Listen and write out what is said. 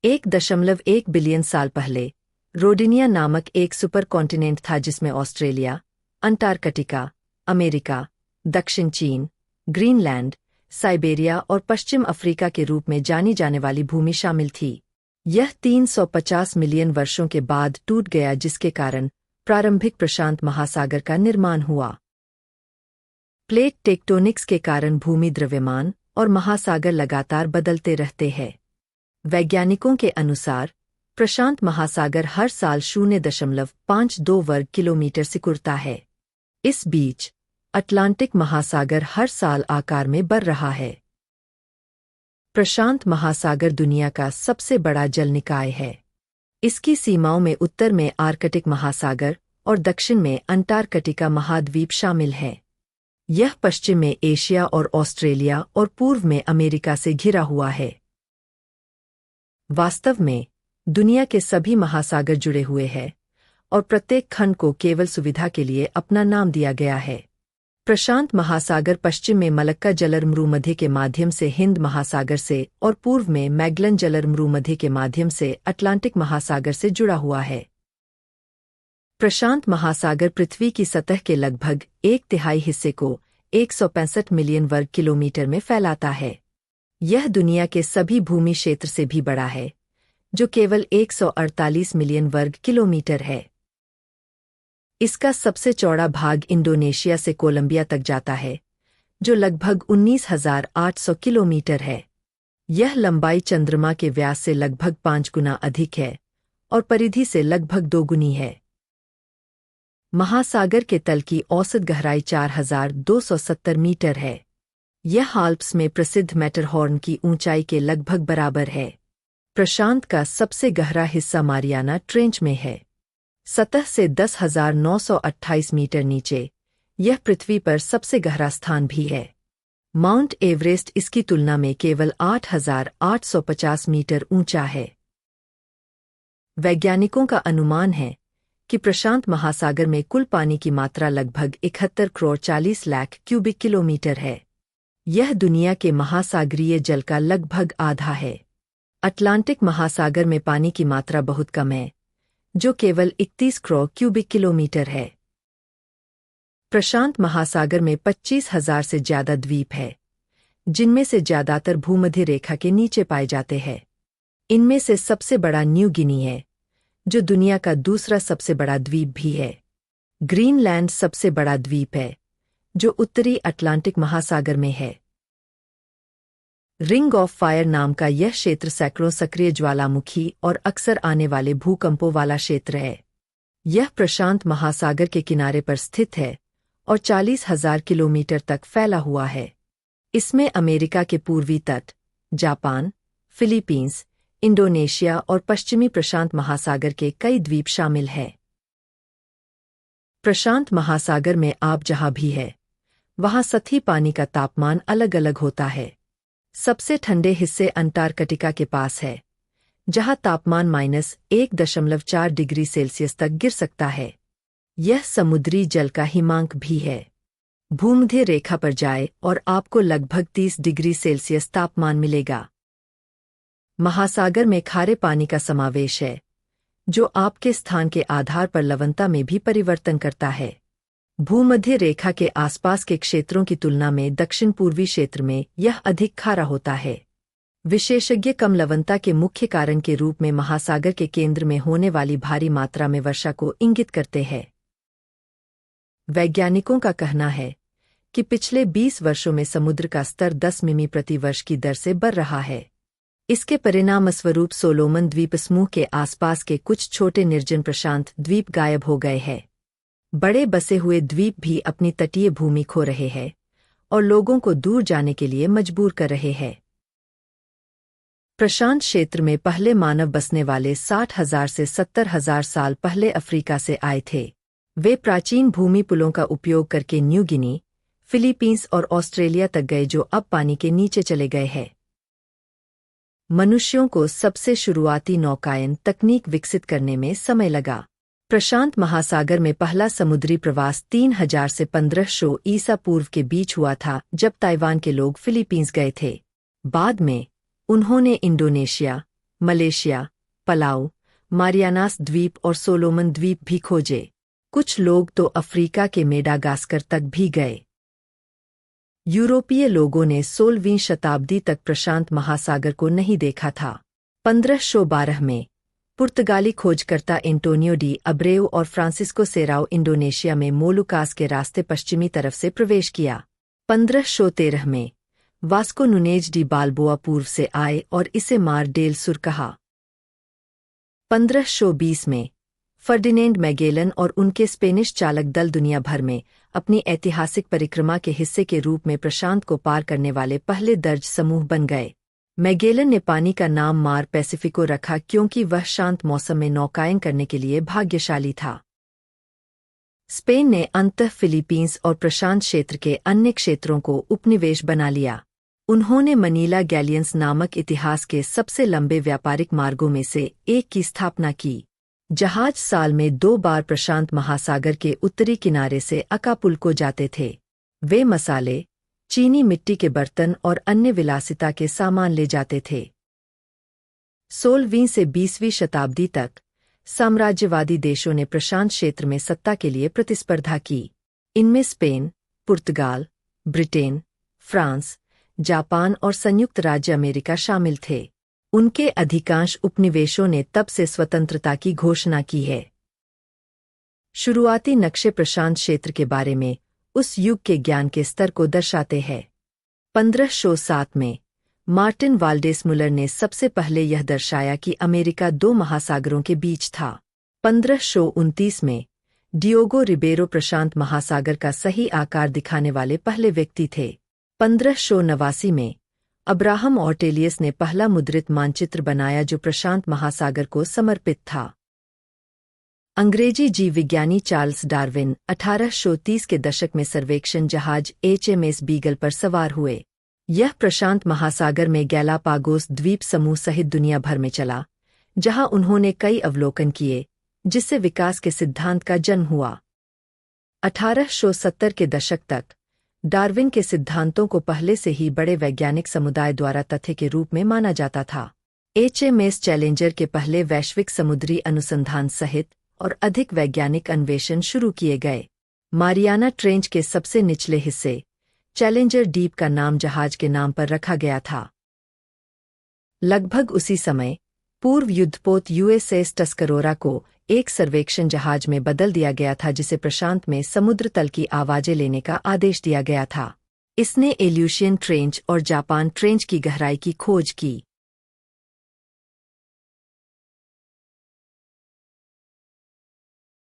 1.1 billion साल पहले Rodinia नामक एक सुपर कॉन्टिनेंट था जिसमें ऑस्ट्रेलिया, अंटार्कटिका, अमेरिका, दक्षिण चीन, ग्रीनलैंड, साइबेरिया और पश्चिम अफ्रीका के रूप में जानी जाने वाली भूमि शामिल थी। यह 350 मिलियन वर्षों के बाद टूट गया जिसके कारण प्रारंभिक प्रशांत महासागर का निर्माण हुआ। प्लेट टेक्टोनिक्स के कारण भूमि द्रव्यमान और महासागर लगातार बदलते रहते हैं। वैज्ञानिकों के अनुसार प्रशांत महासागर हर साल 0.52 वर्ग किलोमीटर सिकुड़ता है। इस बीच अटलांटिक महासागर हर साल आकार में बढ़ रहा है। प्रशांत महासागर दुनिया का सबसे बड़ा जल निकाय है। इसकी सीमाओं में उत्तर में आर्कटिक महासागर और दक्षिण में अंटार्कटिका महाद्वीप शामिल हैं। यह पश्चिम में एशिया और ऑस्ट्रेलिया और पूर्व में अमेरिका से घिरा हुआ है। वास्तव में दुनिया के सभी महासागर जुड़े हुए हैं और प्रत्येक खंड को केवल सुविधा के लिए अपना नाम दिया गया है। प्रशांत महासागर पश्चिम में मलक्का जलमरूमध्य के माध्यम से हिंद महासागर से और पूर्व में मैगलन जलमरूमध्य के माध्यम से अटलांटिक महासागर से जुड़ा हुआ है। प्रशांत महासागर पृथ्वी की सतह के लगभग 1/3 हिस्से को 165 मिलियन वर्ग किलोमीटर में फैलाता है। यह दुनिया के सभी भूमि क्षेत्र से भी बड़ा है, जो केवल 148 मिलियन वर्ग किलोमीटर है। इसका सबसे चौड़ा भाग इंडोनेशिया से कोलंबिया तक जाता है, जो लगभग 19,800 किलोमीटर है। यह लंबाई चंद्रमा के व्यास से लगभग 5 गुना अधिक है और परिधि से लगभग 2 गुनी है। महासागर के तल की औसत गहराई 4,270 मीटर है। यह आल्प्स में प्रसिद्ध मैटरहॉर्न की ऊंचाई के लगभग बराबर है। प्रशांत का सबसे गहरा हिस्सा मारियाना ट्रेंच में है। सतह से 10,928 मीटर नीचे यह पृथ्वी पर सबसे गहरा स्थान भी है। माउंट एवरेस्ट इसकी तुलना में केवल 8,850 मीटर ऊंचा है। वैज्ञानिकों का अनुमान है कि प्रशांत महासागर में कुल पानी की मात्रा लगभग 71 करोड़ 40 लाख क्यूबिक किलोमीटर है। यह दुनिया के महासागरीय जल का लगभग आधा है। अटलांटिक महासागर में पानी की मात्रा बहुत कम है, जो केवल 31 करोड़ क्यूबिक किलोमीटर है। प्रशांत महासागर में 25,000 से ज्यादा द्वीप है, जिनमें से ज्यादातर भूमध्य रेखा के नीचे पाए जाते हैं। इनमें से सबसे बड़ा न्यू गिनी है, जो दुनिया का दूसरा सबसे बड़ा द्वीप भी है। ग्रीनलैंड सबसे बड़ा द्वीप है, जो उत्तरी अटलांटिक महासागर में है। रिंग ऑफ फायर नाम का यह क्षेत्र सैकड़ों सक्रिय ज्वालामुखी और अक्सर आने वाले भूकंपों वाला क्षेत्र है। यह प्रशांत महासागर के किनारे पर स्थित है और 40,000 किलोमीटर तक फैला हुआ है। इसमें अमेरिका के पूर्वी तट, जापान, फिलीपींस, इंडोनेशिया और पश्चिमी प्रशांत महासागर के कई द्वीप शामिल हैं। प्रशांत महासागर में आप जहां भी है, वहां सतही पानी का तापमान अलग अलग होता है। सबसे ठंडे हिस्से अंटार्कटिका के पास है, जहां तापमान -1.4 डिग्री सेल्सियस तक गिर सकता है। यह समुद्री जल का हिमांक भी है। भूमध्य रेखा पर जाए और आपको लगभग 30 डिग्री सेल्सियस तापमान मिलेगा। महासागर में खारे पानी का समावेश है, जो आपके स्थान के आधार पर लवणता में भी परिवर्तन करता है। भूमध्य रेखा के आसपास के क्षेत्रों की तुलना में दक्षिण पूर्वी क्षेत्र में यह अधिक खारा होता है। विशेषज्ञ कम लवणता के मुख्य कारण के रूप में महासागर के केंद्र में होने वाली भारी मात्रा में वर्षा को इंगित करते हैं। वैज्ञानिकों का कहना है कि पिछले 20 वर्षों में समुद्र का स्तर 10 मिमी प्रति वर्ष की दर से बढ़ रहा है। इसके परिणामस्वरूप सोलोमन द्वीप समूह के आसपास के कुछ छोटे निर्जन प्रशांत द्वीप गायब हो गए हैं। बड़े बसे हुए द्वीप भी अपनी तटीय भूमि खो रहे हैं और लोगों को दूर जाने के लिए मजबूर कर रहे हैं। प्रशांत क्षेत्र में पहले मानव बसने वाले 60,000 से 70,000 साल पहले अफ्रीका से आए थे। वे प्राचीन भूमि पुलों का उपयोग करके न्यू गिनी, फिलीपींस और ऑस्ट्रेलिया तक गए, जो अब पानी के नीचे चले गए हैं। मनुष्यों को सबसे शुरुआती नौकायन तकनीक विकसित करने में समय लगा। प्रशांत महासागर में पहला समुद्री प्रवास 3000 से 1500 ईसा पूर्व के बीच हुआ था, जब ताइवान के लोग फिलीपींस गए थे। बाद में उन्होंने इंडोनेशिया, मलेशिया, पलाऊ, मारियानास द्वीप और सोलोमन द्वीप भी खोजे। कुछ लोग तो अफ्रीका के मेडागास्कर तक भी गए। यूरोपीय लोगों ने 16वीं शताब्दी तक प्रशांत महासागर को नहीं देखा था। 1512 में पुर्तगाली खोजकर्ता एंटोनियो डी अब्रेउ और फ्रांसिस्को सेराओ इंडोनेशिया में मोलुकास के रास्ते पश्चिमी तरफ से प्रवेश किया। 1513 में वास्को नुनेज डी बाल्बोआ पूर्व से आए और इसे मार डेल सुर कहा। 1520 में फर्डिनेंड मैगेलन और उनके स्पेनिश चालक दल दुनिया भर में अपनी ऐतिहासिक परिक्रमा के हिस्से के रूप में प्रशांत को पार करने वाले पहले दर्ज समूह बन गए। मैगेलन ने पानी का नाम मार पैसिफिको रखा क्योंकि वह शांत मौसम में नौकायन करने के लिए भाग्यशाली था। स्पेन ने अंततः फिलीपींस और प्रशांत क्षेत्र के अन्य क्षेत्रों को उपनिवेश बना लिया। उन्होंने मनीला गैलियंस नामक इतिहास के सबसे लंबे व्यापारिक मार्गों में से एक की स्थापना की। जहाज साल में 2 बार प्रशांत महासागर के उत्तरी किनारे से अकापुल्को जाते थे। वे मसाले, चीनी मिट्टी के बर्तन और अन्य विलासिता के सामान ले जाते थे। 16वीं से 20वीं शताब्दी तक साम्राज्यवादी देशों ने प्रशांत क्षेत्र में सत्ता के लिए प्रतिस्पर्धा की। इनमें स्पेन, पुर्तगाल, ब्रिटेन, फ्रांस, जापान और संयुक्त राज्य अमेरिका शामिल थे। उनके अधिकांश उपनिवेशों ने तब से स्वतंत्रता की घोषणा की है। शुरुआती नक्शे प्रशांत क्षेत्र के बारे में उस युग के ज्ञान के स्तर को दर्शाते हैं। 1507 में मार्टिन वाल्डेस मुलर ने सबसे पहले यह दर्शाया कि अमेरिका 2 महासागरों के बीच था। 1529 में डियोगो रिबेरो प्रशांत महासागर का सही आकार दिखाने वाले पहले व्यक्ति थे। 1589 में अब्राहम ऑर्टेलियस ने पहला मुद्रित मानचित्र बनाया जो प्रशांत महासागर को समर्पित था। अंग्रेजी जीव विज्ञानी चार्ल्स डार्विन 1830 के दशक में सर्वेक्षण जहाज HMS बीगल पर सवार हुए। यह प्रशांत महासागर में गैलापागोस द्वीप समूह सहित दुनिया भर में चला, जहां उन्होंने कई अवलोकन किए, जिससे विकास के सिद्धांत का जन्म हुआ। 1870 के दशक तक डार्विन के सिद्धांतों को पहले से ही बड़े वैज्ञानिक समुदाय द्वारा तथ्य के रूप में माना जाता था। HMS चैलेंजर के पहले वैश्विक समुद्री अनुसंधान सहित और अधिक वैज्ञानिक अन्वेषण शुरू किए गए। मारियाना ट्रेंच के सबसे निचले हिस्से चैलेंजर डीप का नाम जहाज के नाम पर रखा गया था। लगभग उसी समय पूर्व युद्धपोत USS टस्करोरा को एक सर्वेक्षण जहाज में बदल दिया गया था जिसे प्रशांत में समुद्र तल की आवाजें लेने का आदेश दिया गया था। इसने एल्यूशियन ट्रेंच और जापान ट्रेंच की गहराई की खोज की।